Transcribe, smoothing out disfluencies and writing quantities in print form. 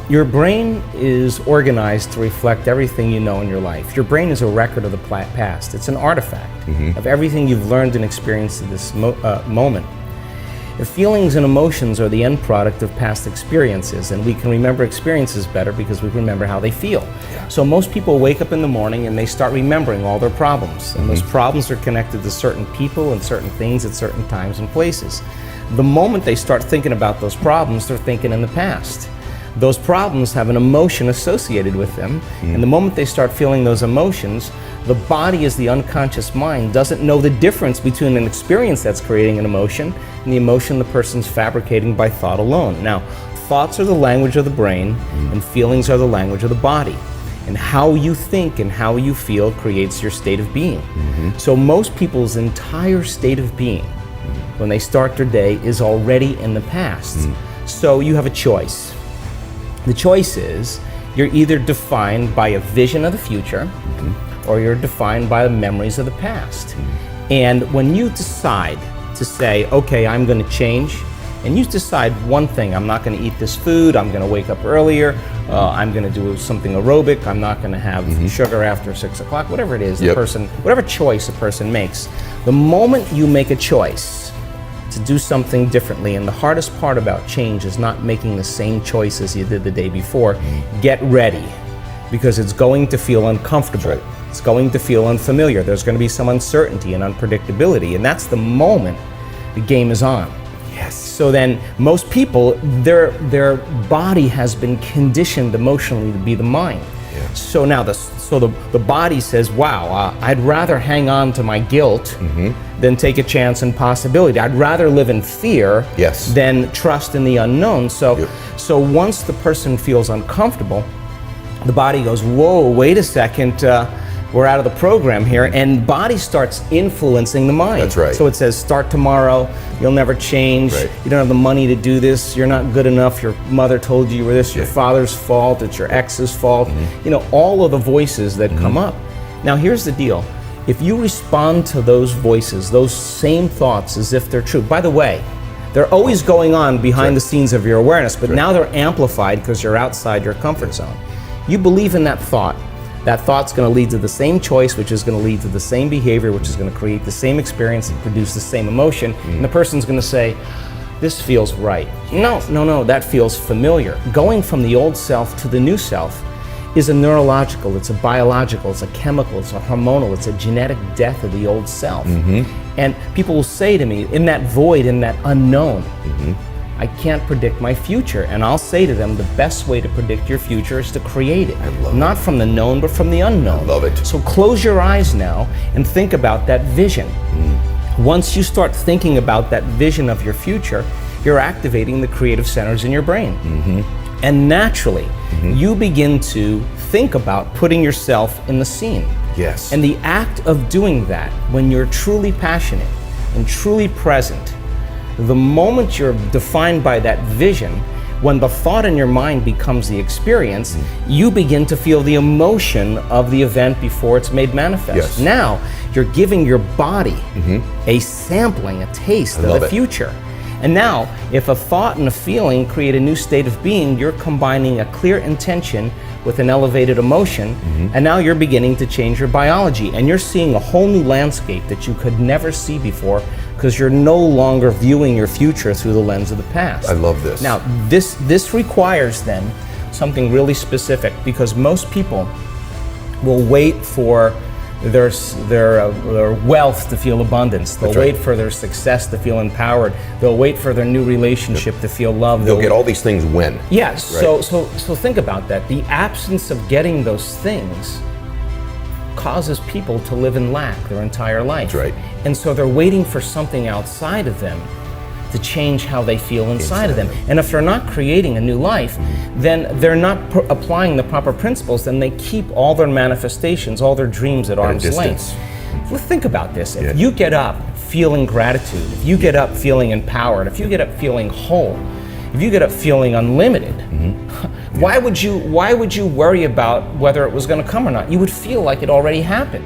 Your brain is organized to reflect everything you know in your life. Your brain is a record of the past. It's an artifact of everything you've learned and experienced at this moment. The feelings and emotions are the end product of past experiences, and we can remember experiences better because we remember how they feel. Yeah. So most people wake up in the morning and they start remembering all their problems, and those problems are connected to certain people and certain things at certain times and places. The moment they start thinking about those problems, they're thinking in the past. Those problems have an emotion associated with them, and the moment they start feeling those emotions, the body, as the unconscious mind, doesn't know the difference between an experience that's creating an emotion and the emotion the person's fabricating by thought alone. Now, thoughts are the language of the brain, and feelings are the language of the body. And how you think and how you feel creates your state of being. So most people's entire state of being, when they start their day, is already in the past. So you have a choice. The choice is, you're either defined by a vision of the future, or you're defined by the memories of the past. And when you decide to say, okay, I'm going to change, and you decide one thing: I'm not going to eat this food, I'm going to wake up earlier, I'm going to do something aerobic, I'm not going to have sugar after 6 o'clock, whatever it is, the person, whatever choice a person makes, the moment you make a choice to do something differently, and the hardest part about change is not making the same choice as you did the day before, get ready, because it's going to feel uncomfortable. It's going to feel unfamiliar. There's going to be some uncertainty and unpredictability, and that's the moment the game is on. Yes. So then most people, their body has been conditioned emotionally to be the mind. Yeah. So now the body says, wow, I'd rather hang on to my guilt than take a chance and possibility. I'd rather live in fear than trust in the unknown. So once the person feels uncomfortable, the body goes, whoa, wait a second, we're out of the program here, and body starts influencing the mind. That's right. So it says, start tomorrow, you'll never change, you don't have the money to do this, you're not good enough, your mother told you were this, your father's fault, it's your ex's fault, you know, all of the voices that come up. Now here's the deal, if you respond to those voices, those same thoughts as if they're true, by the way, they're always going on behind the scenes of your awareness, but now they're amplified because you're outside your comfort zone. You believe in that thought's going to lead to the same choice, which is going to lead to the same behavior, which is going to create the same experience and produce the same emotion, and the person's going to say, this feels right. No, that feels familiar. Going from the old self to the new self is a neurological, it's a biological, it's a chemical, it's a hormonal, it's a genetic death of the old self. And people will say to me, in that void, in that unknown, I can't predict my future. And I'll say to them, the best way to predict your future is to create it. Not from the known, but from the unknown. I love it. So close your eyes now and think about that vision. Once you start thinking about that vision of your future, you're activating the creative centers in your brain. And naturally, you begin to think about putting yourself in the scene. Yes. And the act of doing that, when you're truly passionate and truly present, the moment you're defined by that vision, when the thought in your mind becomes the experience, you begin to feel the emotion of the event before it's made manifest. Now, you're giving your body a sampling, a taste of the future. And now, if a thought and a feeling create a new state of being, you're combining a clear intention with an elevated emotion, and now you're beginning to change your biology, and you're seeing a whole new landscape that you could never see before, because you're no longer viewing your future through the lens of the past. I love this. Now, this requires then something really specific, because most people will wait for their wealth to feel abundance. They'll wait for their success to feel empowered. They'll wait for their new relationship to feel loved. They'll get all these things when. Yes. So think about that. The absence of getting those things causes people to live in lack their entire life. That's right. And so they're waiting for something outside of them to change how they feel inside of them. And if they're not creating a new life, then they're not applying the proper principles, then they keep all their manifestations, all their dreams at arm's length. Well, think about this. If you get up feeling gratitude, if you get up feeling empowered, if you get up feeling whole, if you get up feeling unlimited, why would you worry about whether it was going to come or not? You would feel like it already happened.